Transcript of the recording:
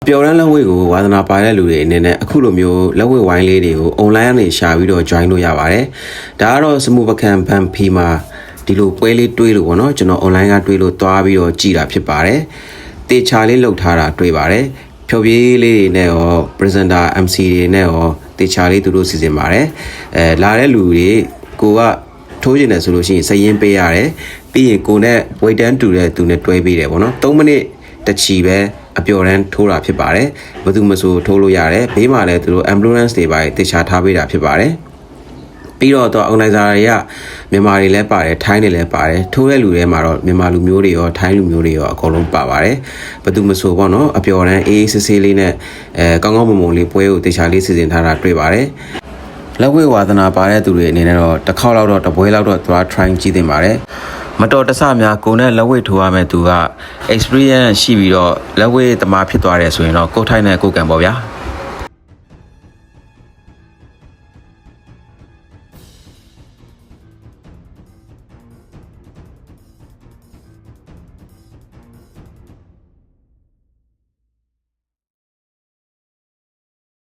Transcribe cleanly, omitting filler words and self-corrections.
ပျော်ရမ်းလက်ဝဲကိုဝါသနာပါတဲ့လူတွေအနေနဲ့အခုလိုမျိုးလက်ဝဲဝိုင်းလေးတွေကို online ကနေရှာပြီးတော့ join လို့ရပါတယ်။ဒါကတော့စမှုပကံဘန်ဖီမှာဒီလိုပွဲလေးတွေးလို့ပေါ့နော်ကျွန်တော် online ကတွေးလို့သွားပြီးတော့ကြည်တာဖြစ်ပါတယ်။တေချာလေးလုပ်ထားတာတွေ့ပါတယ်။ဖြော်ပြေးလေးတွေနဲ့ရော presenter MC တွေနဲ့ရောတေချာလေးသူတို့စီစဉ်ပါတယ်။လာတဲ့လူတွေကိုကထိုးကျင်တယ်ဆိုလို့ရှိရင်စရင်ပေးရတယ်။ပြီးရင်ကိုနဲ့ wait and တူတဲ့သူနဲ့တွဲပေးတယ်ပေါ့နော်။3မိနစ်တချီပဲအပျော်ရမ်းထိုးတာဖြစ်ပါတယ်ဘယ်သူမဆိုထိုးလို့ရတယ်ဘေးမှာလည်းသူတို့ ambulance တွေပါတေချာထားပေးတာဖြစ်ပါတယ်ပြီးတော့ organizer တွေကမြန်မာတွေလည်းပါတယ်ထိုင်းတွေလည်းပါတယ်ထိုးတဲ့လူတွေမှာတော့မြန်မာလူမျိုးတွေရောထိုင်းလူမျိုးတွေရောအကုန်လုံးပါပါတယ်ဘယ်သူမဆိုပေါ့နော်အပျော်ရမ်းအေးဆေးဆေးလေးနဲ့ကောင်းကောင်းမွန်မွန်လေးပွဲကိုတေချာလေးစီစဉ်ထားတာတွေ့ပါတယ်လက်ဝဲဝါသနာပါတဲ့သူတွေအနေနဲ့တော့တစ်ခေါက်လောက်တော့တပွဲလောက်တော့သွား try ကြည့်သင့်ပါတယ်မတော်တဆများကိုနဲ့လက်ဝဲထိုးရမယ့်သူက experience ရှိပြီးတော့လက်ဝဲသမားဖြစ်သွားတယ်ဆိုရင်တော့ကိုယ်ထိုင်နဲ့ကိုယ်ကံပေါ့ဗျာ